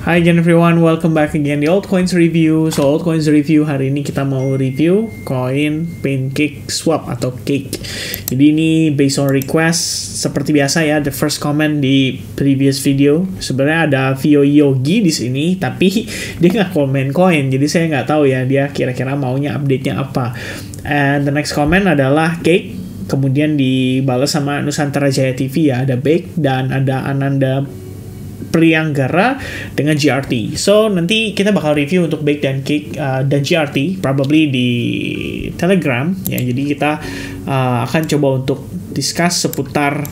Hi again everyone, welcome back again di Altcoins Review. So Altcoins Review hari ini kita mau review koin PancakeSwap atau Cake. Jadi ini based on request seperti biasa ya. The first comment di previous video sebenarnya ada Vio Yogi di sini, tapi dia nggak komen koin. Jadi saya nggak tahu ya dia kira-kira maunya update-nya apa. And the next comment adalah Cake. Kemudian dibalas sama Nusantara Jaya TV ya, ada Bake dan ada Ananda Priyanggara dengan GRT. So nanti kita bakal review untuk Bake dan Cake dan GRT probably di Telegram ya. Jadi kita akan coba untuk discuss seputar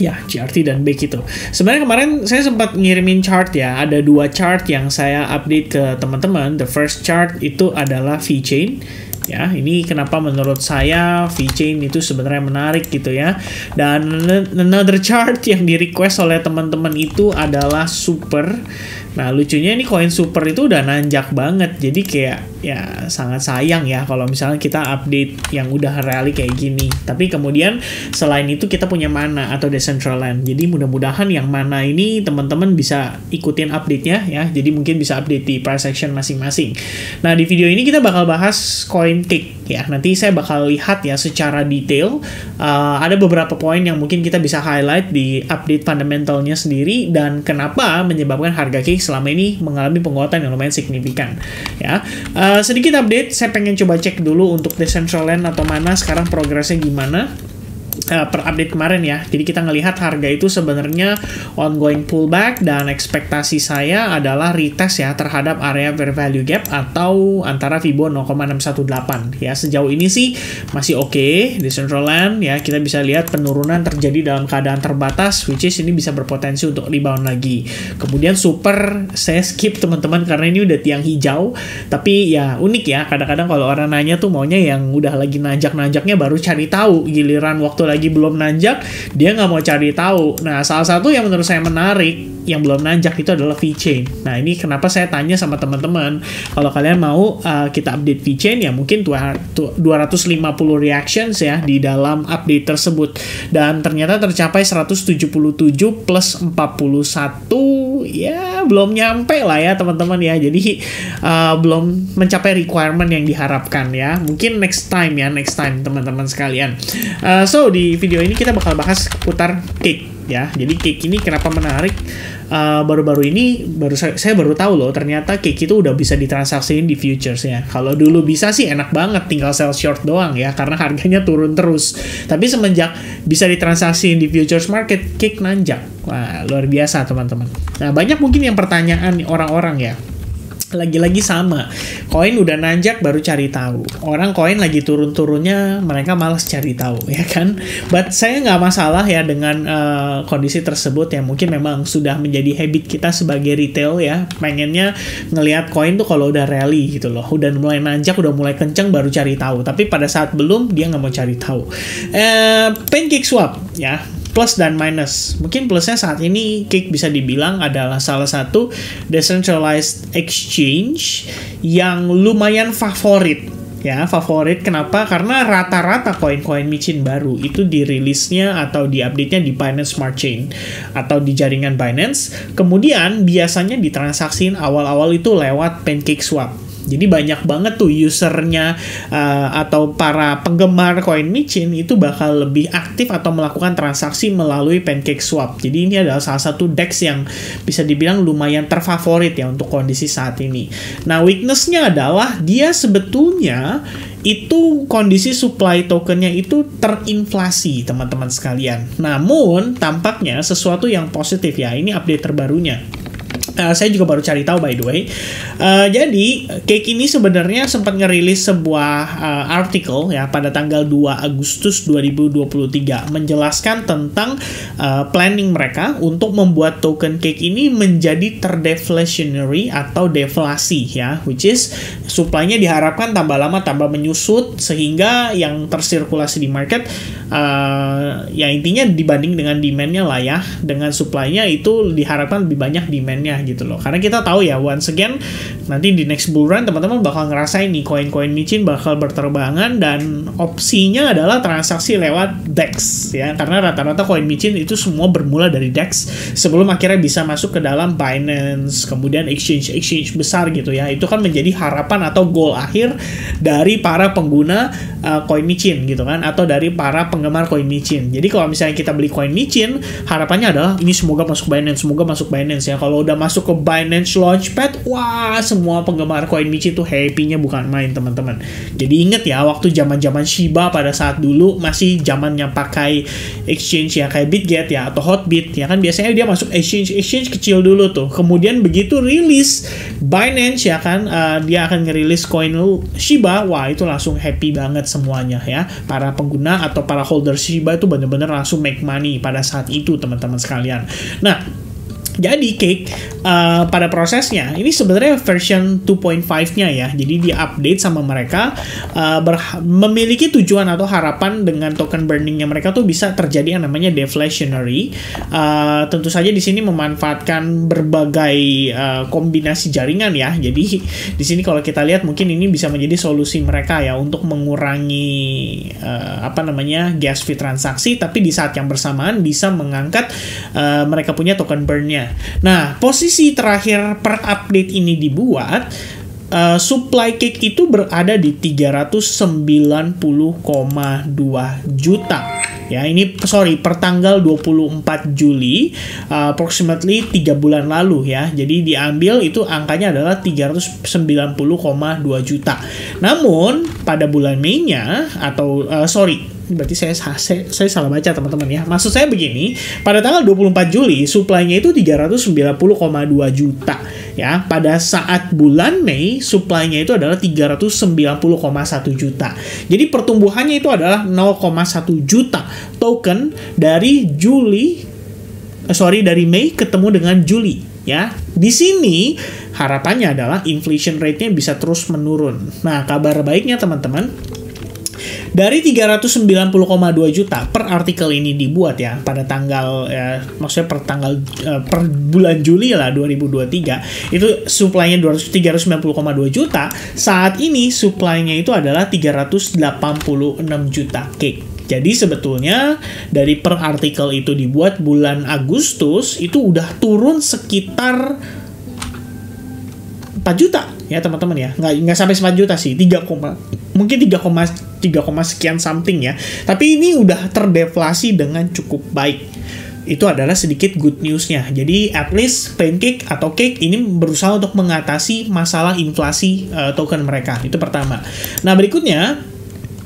ya GRT dan Bake itu. Sebenarnya kemarin saya sempat ngirimin chart ya. Ada dua chart yang saya update ke teman-teman. The first chart itu adalah VeChain. Ya, ini kenapa menurut saya VeChain itu sebenarnya menarik gitu ya. Dan another chart yang di request oleh teman-teman itu adalah Super. Nah, lucunya ini koin Super itu udah nanjak banget. Jadi kayak ya sangat sayang ya kalau misalnya kita update yang udah rally kayak gini. Tapi kemudian selain itu kita punya Mana atau Decentraland. Jadi mudah-mudahan yang Mana ini teman-teman bisa ikutin update-nya ya. Jadi mungkin bisa update di price action masing-masing. Nah, di video ini kita bakal bahas koin Cake ya. Nanti saya bakal lihat ya secara detail. Ada beberapa poin yang mungkin kita bisa highlight di update fundamentalnya sendiri dan kenapa menyebabkan harga Cake selama ini mengalami penguatan yang lumayan signifikan ya. Sedikit update, saya pengen coba cek dulu untuk Decentraland atau Mana sekarang progresnya gimana. Per update kemarin ya, jadi kita ngelihat harga itu sebenarnya ongoing pullback dan ekspektasi saya adalah retest ya terhadap area fair value gap atau antara Fibo 0,618 ya. Sejauh ini sih masih oke. Decentraland ya, kita bisa lihat penurunan terjadi dalam keadaan terbatas, which is ini bisa berpotensi untuk rebound lagi. Kemudian Super saya skip teman-teman karena ini udah tiang hijau, tapi ya unik ya, kadang-kadang kalau orang nanya tuh maunya yang udah lagi nanjak-nanjaknya baru cari tahu, giliran waktu lagi belum nanjak dia nggak mau cari tahu. Nah, salah satu yang menurut saya menarik yang belum nanjak itu adalah VeChain. Nah, ini kenapa saya tanya sama teman-teman kalau kalian mau kita update VeChain ya mungkin 250 reactions ya di dalam update tersebut dan ternyata tercapai 177 plus 41 ya belum nyampe lah ya teman-teman ya. Jadi belum mencapai requirement yang diharapkan ya. Mungkin next time teman-teman sekalian. So di video ini kita bakal bahas seputar Cake ya. Jadi Cake ini kenapa menarik? Baru-baru ini saya baru tahu loh ternyata Cake itu udah bisa ditransaksiin di futures ya. Kalau dulu bisa sih enak banget tinggal sell short doang ya karena harganya turun terus. Tapi semenjak bisa ditransaksiin di futures market, Cake nanjak. Wah, luar biasa teman-teman. Nah, banyak mungkin yang pertanyaan orang-orang ya. Lagi-lagi sama, koin udah nanjak baru cari tahu. Orang koin lagi turun-turunnya mereka malas cari tahu ya kan. But saya nggak masalah ya dengan kondisi tersebut ya. Mungkin memang sudah menjadi habit kita sebagai retail ya. Pengennya ngelihat koin tuh kalau udah rally gitu loh. Udah mulai nanjak, udah mulai kenceng baru cari tahu. Tapi pada saat belum dia nggak mau cari tahu. PancakeSwap ya. Plus dan minus. Mungkin plusnya saat ini Cake bisa dibilang adalah salah satu decentralized exchange yang lumayan favorit. Ya, favorit kenapa? Karena rata-rata koin-koin micin baru itu dirilisnya atau diupdate-nya di Binance Smart Chain atau di jaringan Binance. Kemudian biasanya ditransaksiin awal-awal itu lewat PancakeSwap. Jadi banyak banget tuh usernya atau para penggemar koin micin itu bakal lebih aktif atau melakukan transaksi melalui PancakeSwap. Jadi ini adalah salah satu DEX yang bisa dibilang lumayan terfavorit ya untuk kondisi saat ini. Nah, weakness-nya adalah dia sebetulnya itu kondisi supply tokennya itu terinflasi teman-teman sekalian. Namun tampaknya sesuatu yang positif ya, ini update terbarunya. Saya juga baru cari tahu by the way. Jadi Cake ini sebenarnya sempat ngerilis sebuah artikel ya pada tanggal 2 Agustus 2023 menjelaskan tentang planning mereka untuk membuat token Cake ini menjadi terdeflationary atau deflasi ya, which is supply-nya diharapkan tambah lama tambah menyusut sehingga yang tersirkulasi di market ya intinya dibanding dengan demand-nya lah ya, dengan supply-nya itu diharapkan lebih banyak demand-nya gitu loh. Karena kita tahu ya, once again nanti di next bull run teman-teman bakal ngerasain nih koin-koin micin bakal berterbangan, dan opsinya adalah transaksi lewat DEX ya, karena rata-rata koin micin itu semua bermula dari DEX sebelum akhirnya bisa masuk ke dalam Binance, kemudian exchange besar gitu ya. Itu kan menjadi harapan atau goal akhir dari para pengguna koin micin gitu kan, atau dari para penggemar koin micin. Jadi kalau misalnya kita beli koin micin, harapannya adalah ini semoga masuk Binance ya. Kalau udah masuk ke Binance Launchpad, wah, semua penggemar koin micin tuh happy-nya bukan main teman-teman. Jadi inget ya, waktu zaman-zaman Shiba pada saat dulu masih zamannya pakai exchange ya, kayak Bitget ya atau Hotbit ya kan, biasanya dia masuk exchange kecil dulu tuh. Kemudian begitu rilis Binance ya kan, dia akan ngerilis koin Shiba, wah itu langsung happy banget semuanya ya. Para pengguna atau para holder Shiba itu bener-bener langsung make money pada saat itu teman-teman sekalian. Nah, jadi Cake pada prosesnya ini sebenarnya version 2.5-nya ya. Jadi di-update sama mereka, memiliki tujuan atau harapan dengan token burning-nya mereka tuh bisa terjadi yang namanya deflationary. Tentu saja di sini memanfaatkan berbagai kombinasi jaringan ya. Jadi di sini kalau kita lihat mungkin ini bisa menjadi solusi mereka ya untuk mengurangi gas fee transaksi, tapi di saat yang bersamaan bisa mengangkat mereka punya token burn-nya. Nah, posisi terakhir per update ini dibuat, supply Cake itu berada di 390,2 juta. Ya, ini per tanggal 24 Juli, approximately 3 bulan lalu ya. Jadi diambil itu angkanya adalah 390,2 juta. Namun pada bulan Mei-nya atau berarti saya salah baca teman-teman ya. Maksud saya begini, pada tanggal 24 Juli supply-nya itu 390,2 juta ya. Pada saat bulan Mei supply-nya itu adalah 390,1 juta. Jadi pertumbuhannya itu adalah 0,1 juta token dari dari Mei ketemu dengan Juli ya. Di sini harapannya adalah inflation rate-nya bisa terus menurun. Nah, kabar baiknya teman-teman, dari 390,2 juta per artikel ini dibuat ya pada tanggal maksudnya per bulan Juli lah 2023, itu supply-nya 390,2 juta. Saat ini supply-nya itu adalah 386 juta Cake. Jadi sebetulnya dari per artikel itu dibuat bulan Agustus itu udah turun sekitar 4 juta ya teman-teman ya, nggak sampai 4 juta sih, 3 sekian something ya, tapi ini udah terdeflasi dengan cukup baik. Itu adalah sedikit good news-nya. Jadi at least Pancake atau Cake ini berusaha untuk mengatasi masalah inflasi token mereka. Itu pertama. Nah, berikutnya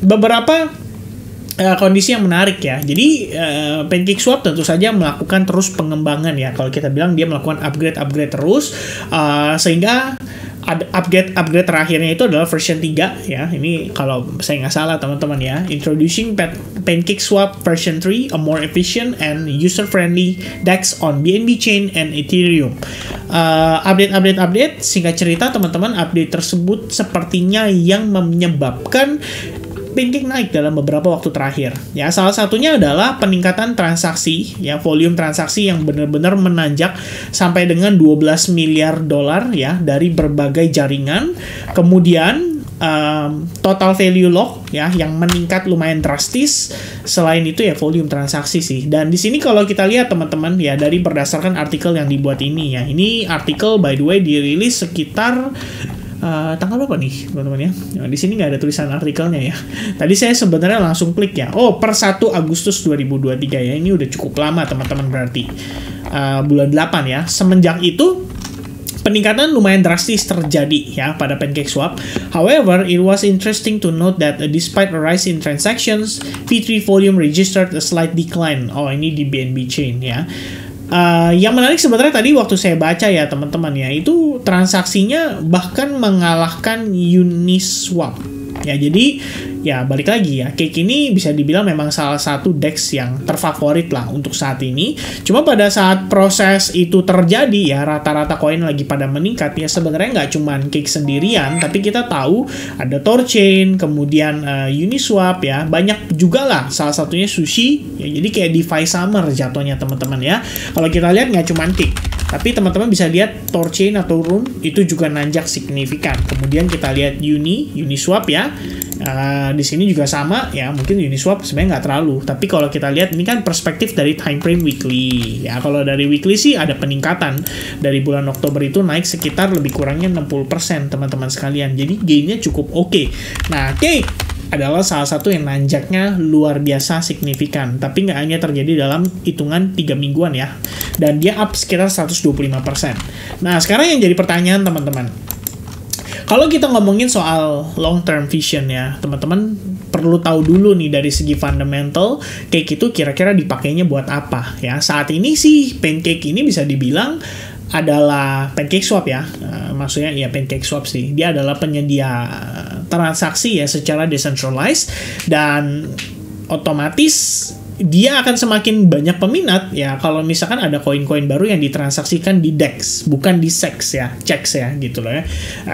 beberapa kondisi yang menarik ya. Jadi PancakeSwap tentu saja melakukan terus pengembangan ya. Kalau kita bilang dia melakukan upgrade terus, sehingga upgrade terakhirnya itu adalah version 3 ya. Ini kalau saya nggak salah teman-teman ya. Introducing PancakeSwap version 3, a more efficient and user-friendly DEX on BNB Chain and Ethereum. Update. Singkat cerita teman-teman, update tersebut sepertinya yang menyebabkan Pancake naik dalam beberapa waktu terakhir. Ya, salah satunya adalah peningkatan transaksi, ya, volume transaksi yang benar-benar menanjak sampai dengan 12 miliar dolar ya dari berbagai jaringan. Kemudian total value lock ya yang meningkat lumayan drastis. Selain itu ya volume transaksi sih. Dan di sini kalau kita lihat teman-teman ya, dari berdasarkan artikel yang dibuat ini ya. Ini artikel by the way dirilis sekitar tanggal apa nih teman-teman ya? Nah, di sini nggak ada tulisan artikelnya ya. Tadi saya sebenarnya langsung klik ya. Oh, per 1 Agustus 2023 ya. Ini udah cukup lama teman-teman, berarti bulan 8 ya. Semenjak itu peningkatan lumayan drastis terjadi ya pada PancakeSwap. However, it was interesting to note that despite a rise in transactions, V3 volume registered a slight decline. Oh, ini di BNB Chain ya. Yang menarik sebenarnya tadi waktu saya baca ya teman-teman ya, itu transaksinya bahkan mengalahkan Uniswap ya. Jadi ya balik lagi ya, Cake ini bisa dibilang memang salah satu DEX yang terfavorit lah untuk saat ini. Cuma pada saat proses itu terjadi ya, rata-rata koin lagi pada meningkat ya. Sebenarnya nggak cuma Cake sendirian, tapi kita tahu ada Thorchain, kemudian Uniswap ya, banyak juga lah. Salah satunya Sushi ya. Jadi kayak DeFi Summer jatuhnya teman-teman ya. Kalau kita lihat nggak cuma Cake, Tapi teman-teman bisa lihat Thorchain atau Rune itu juga nanjak signifikan. Kemudian kita lihat Uniswap ya. Di sini juga sama ya, mungkin Uniswap sebenarnya nggak terlalu. Tapi kalau kita lihat ini kan perspektif dari time frame weekly. Ya kalau dari weekly sih ada peningkatan. Dari bulan Oktober itu naik sekitar lebih kurangnya 60% teman-teman sekalian. Jadi gainnya cukup oke. Nah, adalah salah satu yang nanjaknya luar biasa signifikan, tapi nggak hanya terjadi dalam hitungan 3 mingguan ya, dan dia up sekitar 125%. Nah, sekarang yang jadi pertanyaan teman-teman, kalau kita ngomongin soal long term vision ya, teman-teman perlu tahu dulu nih dari segi fundamental, Cake itu kira-kira dipakainya buat apa ya. Saat ini sih Pancake ini bisa dibilang adalah PancakeSwap ya, maksudnya ya PancakeSwap sih, dia adalah penyedia transaksi ya secara decentralized, dan otomatis dia akan semakin banyak peminat ya kalau misalkan ada koin-koin baru yang ditransaksikan di DEX, bukan di SEX ya, CEX ya gitu loh ya,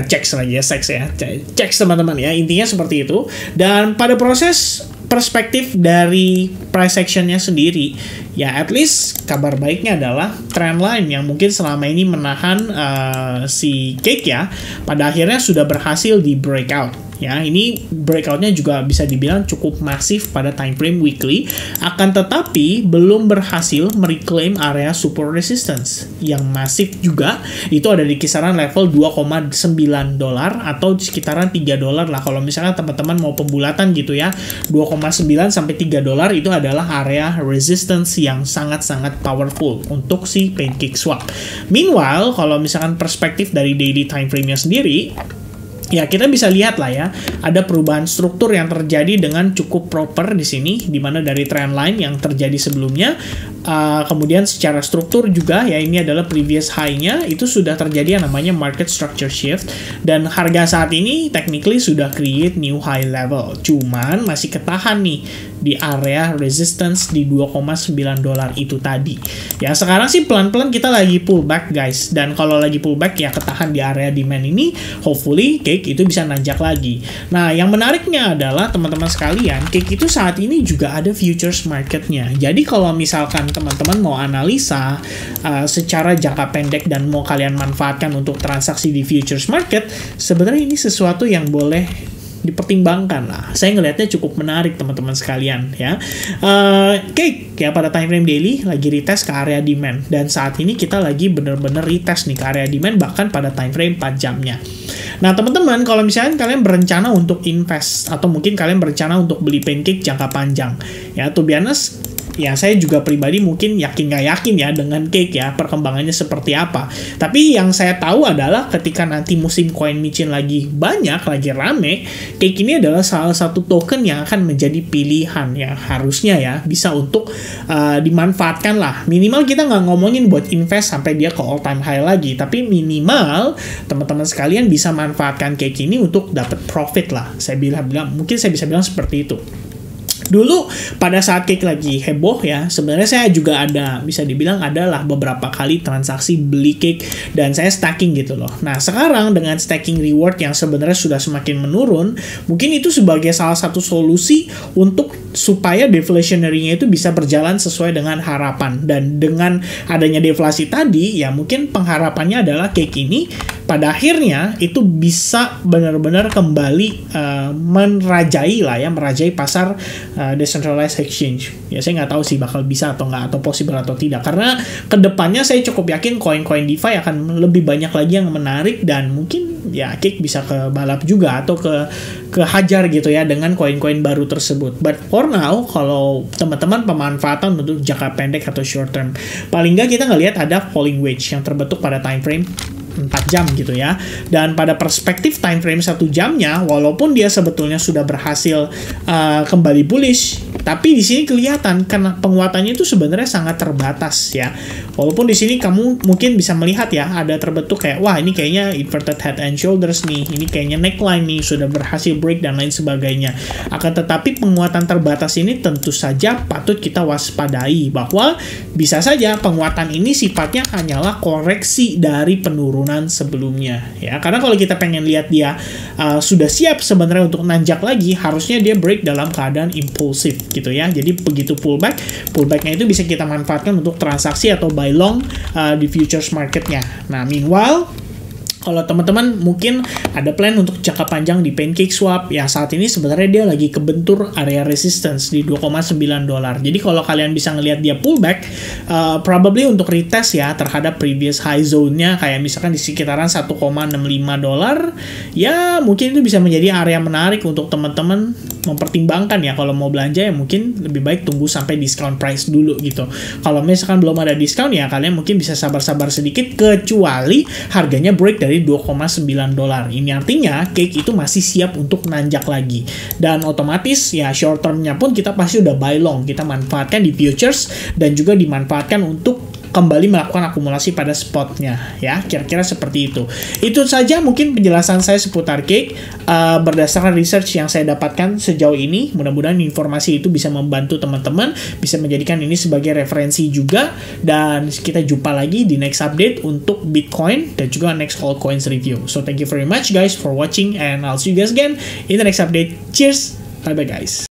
CEX lagi ya, SEX ya, CEX teman-teman ya, intinya seperti itu. Dan pada proses perspektif dari price actionnya sendiri ya, at least kabar baiknya adalah trendline yang mungkin selama ini menahan si Cake ya, pada akhirnya sudah berhasil di breakout ya. Ini breakoutnya juga bisa dibilang cukup masif pada time frame weekly, akan tetapi belum berhasil mereclaim area support resistance yang masif juga. Itu ada di kisaran level $2,9 atau sekitaran $3 lah kalau misalnya teman-teman mau pembulatan gitu ya. 2,9 sampai $3 itu adalah area resistance yang sangat-sangat powerful untuk si PancakeSwap. Meanwhile, kalau misalkan perspektif dari daily time frame-nya sendiri, ya kita bisa lihat lah ya, ada perubahan struktur yang terjadi dengan cukup proper di sini, di mana dari trend line yang terjadi sebelumnya, kemudian secara struktur juga ya, ini adalah previous high-nya itu sudah terjadi yang namanya market structure shift, dan harga saat ini technically sudah create new high level, cuman masih ketahan nih di area resistance di $2,9 itu tadi. Ya sekarang sih pelan-pelan kita lagi pullback guys, dan kalau lagi pullback ya ketahan di area demand ini, hopefully Cake itu bisa nanjak lagi. Nah yang menariknya adalah teman-teman sekalian, Cake itu saat ini juga ada futures marketnya. Jadi kalau misalkan teman-teman mau analisa secara jangka pendek dan mau kalian manfaatkan untuk transaksi di futures market, sebenarnya ini sesuatu yang boleh dipertimbangkan lah. Saya ngelihatnya cukup menarik teman-teman sekalian ya. Cake ya pada time frame daily lagi retest ke area demand, dan saat ini kita lagi bener-bener retest nih ke area demand bahkan pada time frame 4 jamnya. Nah teman-teman, kalau misalnya kalian berencana untuk invest atau mungkin kalian berencana untuk beli Pancake jangka panjang ya, to be honest ya saya juga pribadi mungkin yakin nggak yakin ya dengan Cake ya perkembangannya seperti apa. Tapi yang saya tahu adalah ketika nanti musim koin micin lagi banyak, lagi rame, Cake ini adalah salah satu token yang akan menjadi pilihan yang harusnya ya bisa untuk dimanfaatkan lah. Minimal kita nggak ngomongin buat invest sampai dia ke all time high lagi, tapi minimal teman-teman sekalian bisa manfaatkan Cake ini untuk dapat profit lah. Saya bilang mungkin saya bisa bilang seperti itu. Dulu pada saat Cake lagi heboh ya, sebenarnya saya juga ada, bisa dibilang adalah beberapa kali transaksi beli Cake dan saya stacking gitu loh. Nah sekarang dengan stacking reward yang sebenarnya sudah semakin menurun, mungkin itu sebagai salah satu solusi untuk supaya deflationary-nya itu bisa berjalan sesuai dengan harapan. Dan dengan adanya deflasi tadi ya, mungkin pengharapannya adalah Cake ini pada akhirnya itu bisa benar-benar kembali merajai lah ya, merajai pasar decentralized exchange. Ya saya nggak tahu sih bakal bisa atau nggak, atau possible atau tidak, karena kedepannya saya cukup yakin koin-koin DeFi akan lebih banyak lagi yang menarik, dan mungkin ya Cake bisa ke balap juga atau ke hajar gitu ya dengan koin-koin baru tersebut. But for now, kalau teman-teman pemanfaatan untuk jangka pendek atau short term, paling nggak kita ngelihat ada falling wedge yang terbentuk pada time frame 4 jam gitu ya. Dan pada perspektif time frame 1 jamnya, walaupun dia sebetulnya sudah berhasil kembali bullish, tapi di sini kelihatan karena penguatannya itu sebenarnya sangat terbatas ya. Walaupun di sini kamu mungkin bisa melihat ya, ada terbentuk kayak wah ini kayaknya inverted head and shoulders nih, ini kayaknya neckline nih sudah berhasil break dan lain sebagainya. Akan tetapi penguatan terbatas ini tentu saja patut kita waspadai bahwa bisa saja penguatan ini sifatnya hanyalah koreksi dari penurunan sebelumnya ya. Karena kalau kita pengen lihat dia sudah siap sebenarnya untuk nanjak lagi, harusnya dia break dalam keadaan impulsif gitu ya. Jadi begitu pullbacknya itu bisa kita manfaatkan untuk transaksi atau buy long di futures marketnya. Nah, meanwhile, kalau teman-teman mungkin ada plan untuk jangka panjang di PancakeSwap, ya saat ini sebenarnya dia lagi kebentur area resistance di $2,9. Jadi kalau kalian bisa ngelihat dia pullback, probably untuk retest ya terhadap previous high zone-nya, kayak misalkan di sekitaran $1,65, ya mungkin itu bisa menjadi area menarik untuk teman-teman mempertimbangkan ya. Kalau mau belanja ya mungkin lebih baik tunggu sampai discount price dulu gitu. Kalau misalkan belum ada diskon ya kalian mungkin bisa sabar-sabar sedikit, kecuali harganya break dari $2,9. Ini artinya Cake itu masih siap untuk nanjak lagi. Dan otomatis ya short term-nya pun kita pasti udah buy long. Kita manfaatkan di futures dan juga dimanfaatkan untuk kembali melakukan akumulasi pada spotnya ya, kira-kira seperti itu. Itu saja mungkin penjelasan saya seputar Cake berdasarkan research yang saya dapatkan sejauh ini. Mudah-mudahan informasi itu bisa membantu teman-teman, bisa menjadikan ini sebagai referensi juga, dan kita jumpa lagi di next update untuk Bitcoin dan juga next altcoins review. So thank you very much guys for watching, and I'll see you guys again in the next update. Cheers, bye bye guys.